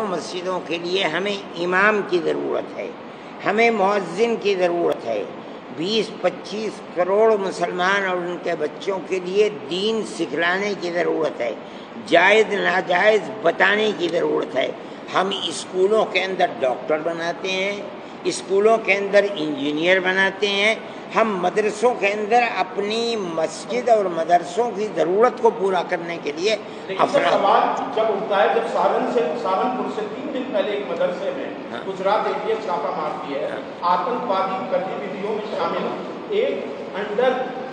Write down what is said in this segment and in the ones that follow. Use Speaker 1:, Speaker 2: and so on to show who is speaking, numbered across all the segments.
Speaker 1: مسجدوں کے لیے ہمیں امام کی ضرورت ہے، ہمیں مؤذن کی ضرورت ہے، 20-25 کروڑ مسلمان اور ان کے بچوں کے لیے دین سکھلانے کی ضرورت ہے، جائز ناجائز بتانے کی ضرورت ہے۔ ہم اسکولوں کے اندر ڈاکٹر بناتے ہیں، اسکولوں کے اندر انجینئر بناتے ہیں، ہم مدرسوں کے اندر اپنی مسجد اور مدرسوں کی ضرورت کو پورا کرنے کے لیے
Speaker 2: سوال جب اٹھتا ہے، جب سہارنپور سے 3 دن پہلے ایک مدرسے میں گجرات ATF چھاپہ مارتی ہے، آتنکوادی گتیویدھیوں میں شامل ایک انڈر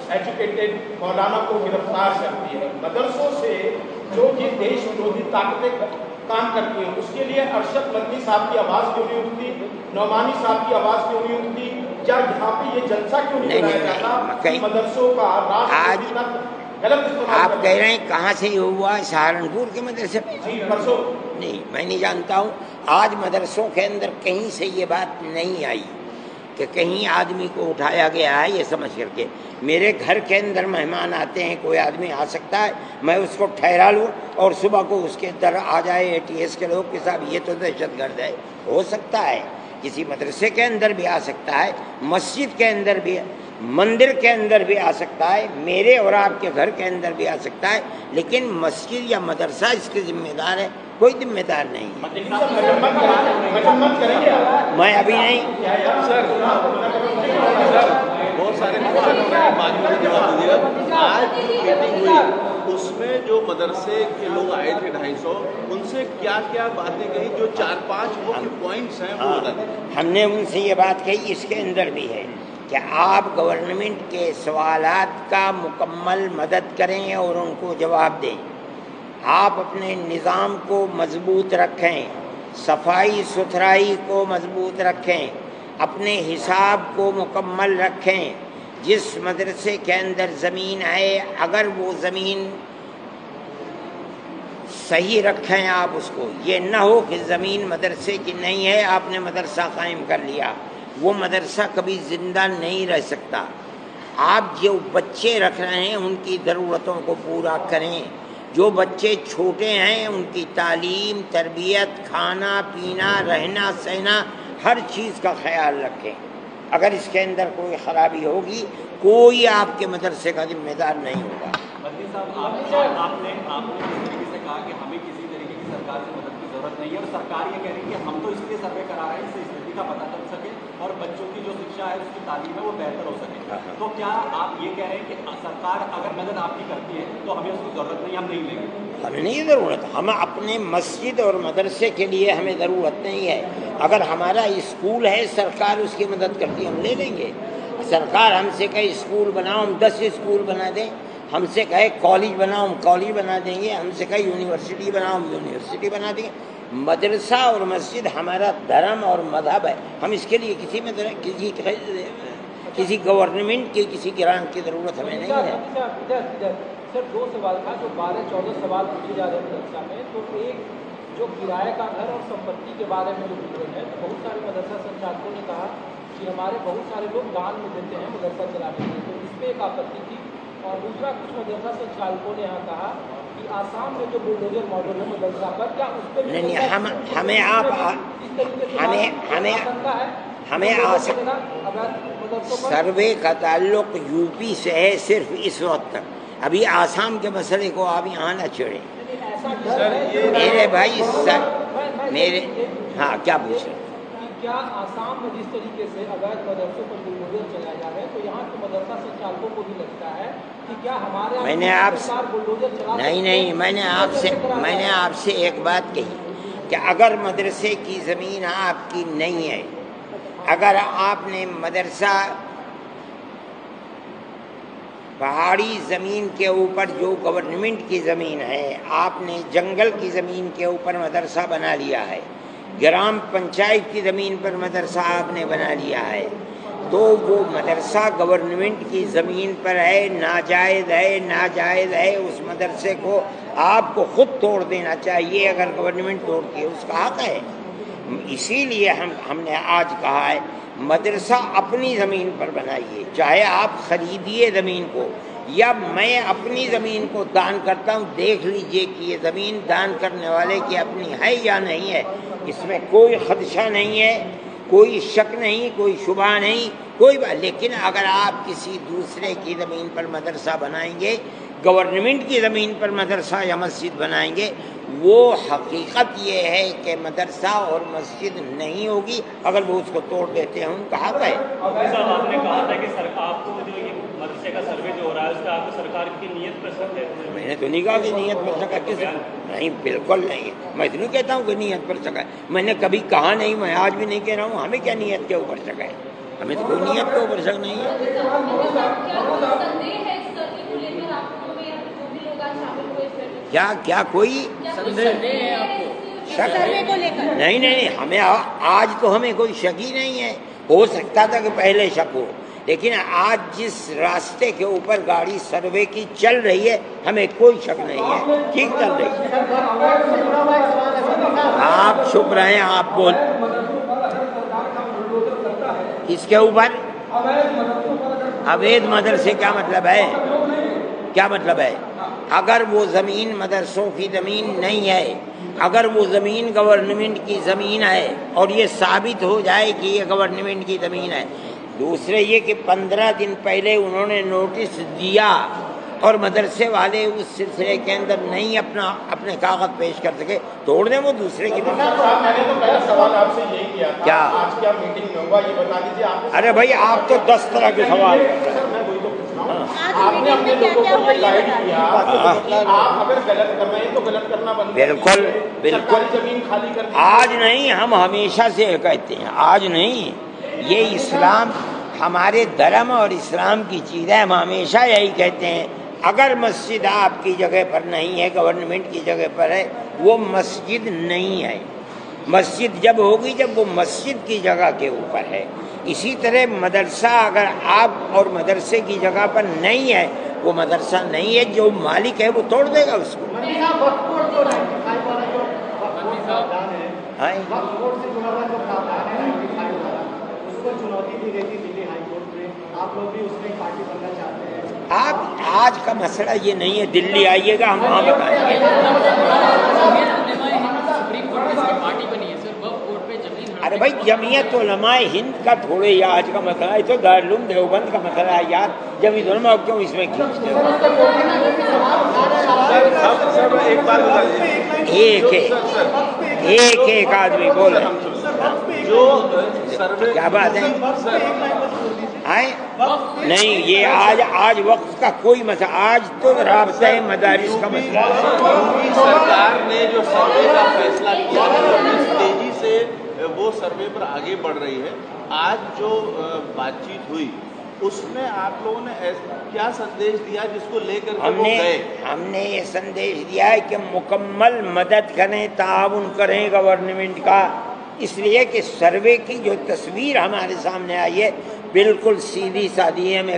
Speaker 2: ایجوکیٹڈ مولانا کو گرفتار کرتی ہے۔ مدرسوں سے جو یہ دیش ورودھی طاقتیں کام کرتی ہیں، اس کے لیے ارشد مدنی صاحب کی آواز کیوں نہیں اٹھتی، نعمانی صاحب کی آواز کیوں نہیں اٹھتی، یا یہاں پہ یہ جلسہ کیوں نہیں بنایا جاتا کہ مدرسوں کا
Speaker 1: آج آپ کہہ رہے ہیں کہاں سے یہ ہوا؟ سہارنپور کے مدرسے میں؟ نہیں، میں نہیں جانتا ہوں۔ آج مدرسوں کے اندر کہیں سے یہ بات نہیں آئی کہ کہیں آدمی کو اٹھایا گیا ہے یہ سمجھ کر کے۔ میرے گھر کے اندر مہمان آتے ہیں، کوئی آدمی آ سکتا ہے، میں اس کو ٹھہرا لوں اور صبح کو اس کے در آ جائے ATS کے لوگ کہ صاحب یہ تو دہشت گرد ہے، ہو سکتا ہے۔ کسی مدرسے کے اندر بھی آ سکتا ہے، مسجد کے اندر بھی، مندر کے اندر بھی آ سکتا ہے، میرے اور آپ کے گھر کے اندر بھی آ سکتا ہے، لیکن مسجد یا مدرسہ اس کے ذمہ دار ہے، کوئی ذمہ دار نہیں ہے۔ میں ابھی نہیں
Speaker 3: بہت سارے آج میٹنگ ہوئی، اس میں جو مدرسے کے لوگ آئے تھے 250، ان سے کیا کیا باتیں کہی؟ جو 4-5 مکھ پوائنٹس ہیں وہ بتا دیں۔
Speaker 1: ہم نے ان سے یہ بات کہی، اس کے اندر بھی ہے کہ آپ گورنمنٹ کے سوالات کا مکمل مدد کریں اور ان کو جواب دیں، آپ اپنے نظام کو مضبوط رکھیں، صفائی ستھرائی کو مضبوط رکھیں، اپنے حساب کو مکمل رکھیں۔ جس مدرسے کے اندر زمین ہے، اگر وہ زمین صحیح رکھیں آپ اس کو، یہ نہ ہو کہ زمین مدرسے کی نہیں ہے، آپ نے مدرسہ قائم کر لیا، وہ مدرسہ کبھی زندہ نہیں رہ سکتا۔ آپ جو بچے رکھ رہے ہیں ان کی ضرورتوں کو پورا کریں، جو بچے چھوٹے ہیں ان کی تعلیم، تربیت، کھانا پینا، رہنا سہنا، ہر چیز کا خیال رکھیں۔ اگر اس کے اندر کوئی خرابی ہوگی، کوئی آپ کے مدرسے کا ذمہ دار نہیں ہوگا۔
Speaker 4: مدنی صاحب، آپ نے اس طریقے سے کہا کہ ہمیں کسی طریقے کی سرکار سے مدد کی ضرورت نہیں ہے، اور سرکار یہ کہہ رہی ہے کہ ہم تو اس لیے سروے کرا رہے ہیں اس سے استھتی کا پتہ چل سکے اور بچوں کی جو شکشا ہے، اس کی تعلیم ہے، وہ بہتر ہو سکے۔ تو کیا آپ یہ کہہ رہے ہیں کہ سرکار اگر مدد آپ کی کرتی ہے تو ہمیں اس کی ضرورت نہیں، ہم نہیں لیں گے؟
Speaker 1: ہمیں نہیں ضرورت، ہم اپنے مسجد اور مدرسے کے لیے ہمیں ضرورت نہیں ہے۔ اگر ہمارا اسکول ہے، سرکار اس کی مدد کرتی ہے، ہم لے لیں گے۔ سرکار ہم سے کہے اسکول بناؤ، ہم 10 اسکول بنا دیں، ہم سے کہے کالج بناؤ، ہم کالج بنا دیں گے، ہم سے کہے یونیورسٹی بناؤ، ہم یونیورسٹی بنا دیں گے۔ مدرسہ اور مسجد ہمارا دھرم اور مذہب ہے، ہم اس کے لیے کسی گورنمنٹ کی کسی گرانٹ کی ضرورت ہمیں نہیں ہے۔
Speaker 5: سر 2 سوال تھا، جو 12-14 سوال پوچھے جا رہے ہیں مدرسہ میں، تو ایک جو کرایہ کا گھر اور سمپتی کے بارے میں جو پوچھ ہے، تو بہت سارے مدرسہ سنچالکوں نے کہا کہ ہمارے بہت سارے لوگ دان میں دیتے ہیں مدرسہ چلانے کے لیے، تو اس پہ ایک آپتی تھی۔ اور دوسرا، کچھ مدرسہ سنچالکوں نے یہاں کہا کہ آسام میں جو بلڈوزر ماڈل ہے مدرسہ پر، کیا اس پہ
Speaker 1: سروے کا تعلق UP سے ہے صرف اس وقت تک، ابھی آسام کے مسئلے کو آپ یہاں نہ چھیڑیں میرے بھائی۔ ہاں، کیا پوچھ رہے؟
Speaker 5: کیا آسام میں جس طریقے سے اگر مدرسوں پر بلڈوزر چلایا جا رہا ہے، تو یہاں کے مدرسہ سنچالکوں کو بھی لگتا ہے کہ کیا ہمارے
Speaker 1: میں نے آپ سے ایک بات کہی کہ اگر مدرسے کی زمین آپ کی نہیں ہے، اگر آپ نے مدرسہ پہاڑی زمین کے اوپر جو گورنمنٹ کی زمین ہے، آپ نے جنگل کی زمین کے اوپر مدرسہ بنا لیا ہے، گرام پنچایت کی زمین پر مدرسہ آپ نے بنا لیا ہے، تو وہ مدرسہ گورنمنٹ کی زمین پر ہے، ناجائز ہے، اس مدرسے کو آپ کو خود توڑ دینا چاہیے اگر گورنمنٹ توڑتی ہے، اس کا حق ہے۔ اسی لیے ہم نے آج کہا ہے مدرسہ اپنی زمین پر بنائیے، چاہے آپ خریدیے زمین کو، یا میں اپنی زمین کو دان کرتا ہوں، دیکھ لیجئے کہ یہ زمین دان کرنے والے کی اپنی ہے یا نہیں ہے، اس میں کوئی خدشہ نہیں ہے، کوئی شک نہیں، کوئی شبہ نہیں، کوئی بات. لیکن اگر آپ کسی دوسرے کی زمین پر مدرسہ بنائیں گے، گورنمنٹ کی زمین پر مدرسہ یا مسجد بنائیں گے، وہ حقیقت یہ ہے کہ مدرسہ اور مسجد نہیں ہوگی اگر وہ اس کو توڑ دیتے ہیں. ان کا حق ہے.
Speaker 4: صاحب آپ نے کہا تھا کہ آپ کو جو یہ مدرسے کا سروے جو ہو رہا ہے اس کا آپ کو سرکار کی نیت پر شک ہے.
Speaker 1: میں نے تو نہیں کہا کہ نیت پر شک ہے، کس نہیں، بالکل نہیں. میں اتنی کہتا ہوں کہ نیت پر شک ہے، میں نے کبھی کہا نہیں، میں آج بھی نہیں کہہ رہا ہوں. ہمیں کیا نیت کے اوپر شک ہے؟ ہمیں تو کوئی نیت کے اوپر شک نہیں ہے. کیا کیا کوئی شک نہیں نہیں، ہمیں آج تو ہمیں کوئی شک ہی نہیں ہے. ہو سکتا تھا کہ پہلے شک ہو، لیکن آج جس راستے کے اوپر گاڑی سروے کی چل رہی ہے ہمیں کوئی شک نہیں ہے، ٹھیک چل رہی ہے. آپ چپ رہے ہیں، آپ بول کس کے اوپر؟ اویدھ مدرسے کیا مطلب ہے؟ کیا مطلب ہے؟ اگر وہ زمین مدرسوں کی زمین نہیں ہے، اگر وہ زمین گورنمنٹ کی زمین ہے اور یہ ثابت ہو جائے کہ یہ گورنمنٹ کی زمین ہے. دوسرے یہ کہ 15 دن پہلے انہوں نے نوٹس دیا اور مدرسے والے اس سلسلے کے اندر نہیں اپنے کاغذ پیش کر سکے، توڑ دیں وہ دوسرے کی زمین.
Speaker 2: میں نے تو پہلا سوال آپ سے یہی کیا تھا،
Speaker 1: کیا
Speaker 2: آج کیا میٹنگ میں ہوا یہ بتا دیجیے. آپ
Speaker 1: ارے بھائی آپ تو 10 طرح کے سوال.
Speaker 2: میں وہی تو پوچھ رہا ہوں، آپ نے اپنے لوگوں کو یہ گائیڈ کیا، آپ اگر غلط کر رہے ہیں تو غلط کرنا بند کیجیے.
Speaker 1: بالکل بالکل.
Speaker 2: سرکاری زمین خالی کر دیجیے.
Speaker 1: آج نہیں، ہم ہمیشہ سے کہتے ہیں، آج نہیں. یہ اسلام ہمارے دھرم اور اسلام کی چیز ہے. ہم ہمیشہ یہی کہتے ہیں اگر مسجد آپ کی جگہ پر نہیں ہے، گورنمنٹ کی جگہ پر ہے، وہ مسجد نہیں ہے. مسجد جب ہوگی جب وہ مسجد کی جگہ کے اوپر ہے. اسی طرح مدرسہ اگر آپ اور مدرسے کی جگہ پر نہیں ہے، وہ مدرسہ نہیں ہے. جو مالک ہے وہ توڑ دے گا اس کو. آپ آج کا مسئلہ یہ نہیں ہے، دلی آئیے گا ہم وہاں بتائیں گے. ارے بھائی جمعیت علماء ہند کا تھوڑے ہی آج کا مسئلہ ہے، تو دارالعلوم دیوبند کا مسئلہ ہے یار. جمعیت علماء کیوں اس میں کھینچتے ہو؟
Speaker 3: ایک بات بتا دیجیے،
Speaker 1: ایک آدمی بول رہے
Speaker 3: جو سروے
Speaker 1: کیا بات ہے؟ نہیں، یہ آج وقت کا کوئی مسئلہ، آج تو رابطہ مدارس کا مسئلہ ہے.
Speaker 3: سرکار نے جو سروے کا فیصلہ کیا ہے اس تیزی سے وہ سروے پر آگے بڑھ رہی ہے. آج جو بات چیت ہوئی اس میں آپ لوگوں نے کیا سندیش دیا جس کو لے کر
Speaker 1: ہم نے یہ سندیش دیا ہے کہ مکمل مدد کریں، تعاون کریں گورنمنٹ کا. اس لیے کہ سروے کی جو تصویر ہمارے سامنے آئی ہے بالکل سیدھی سادھی ہے، ہمیں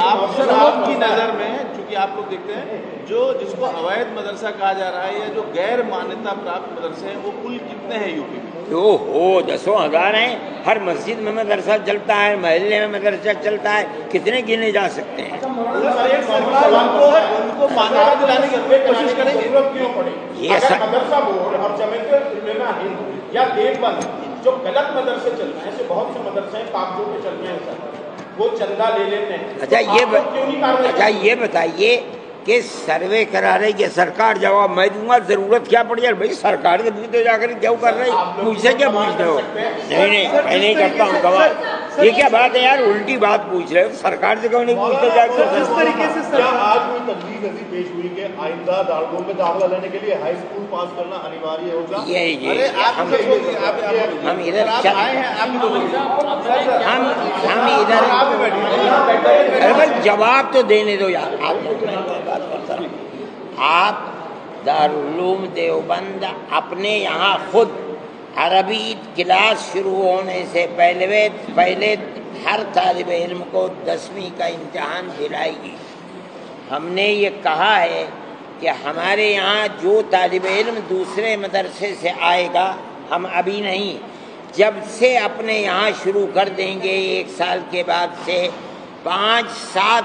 Speaker 3: آپ کی نظر میں چونکہ آپ لوگ دیکھتے ہیں جس کو اویدھ مدرسہ کہا جا رہا ہے یا جو غیر مانیتا پراپت مدرسے ہیں وہ کل کتنے ہیں یو پی میں؟
Speaker 1: جو ہو 10,000 ہیں. ہر مسجد میں مدرسہ چلتا ہے، محلے میں مدرسہ چلتا ہے، کتنے گنے جا سکتے ہیں.
Speaker 2: ان کو مانیتا دلانے کی کوشش کریں گے. ضرورت کیوں پڑے؟ اگر مدرسہ بورڈ اور جمعیت علماء ہند یا دیوبند جو غلط مدرسے چل رہے ہیں، ایسے بہت سے مدرسے ہیں کاغذوں پہ چل رہے ہیں سر، وہ چندہ لے لیتے ہیں. اچھا یہ بتائیے کہ سروے کرا رہی ہے سرکار، جواب میں دوں گا. ضرورت کیا پڑ جائے بھائی سرکار کے پوچھتے جا کر کیوں کر رہی، مجھ سے کیا پوچھ رہے ہو؟ نہیں میں نہیں کرتا ہوں سوال. یہ کیا بات ہے یار، الٹی بات پوچھ رہے ہو. سرکار سے کیوں نہیں پوچھتے جا کر؟
Speaker 6: جس طریقے سے آج کوئی تجویز ایسی پیش ہوئی کہ آئندہ دارالعلوم میں داخلہ لینے کے لیے ہائی اسکول پاس کرنا انیواریہ ہوگا.
Speaker 1: ہم ادھر جواب تو دینے دو یار. آپ دارالعلوم دیوبند اپنے یہاں خود عربی کلاس شروع ہونے سے پہلے ہر طالب علم کو 10ویں کا امتحان دلائے گی. ہم نے یہ کہا ہے کہ ہمارے یہاں جو طالب علم دوسرے مدرسے سے آئے گا، ہم ابھی نہیں، جب سے اپنے یہاں شروع کر دیں گے 1 سال کے بعد سے 5-7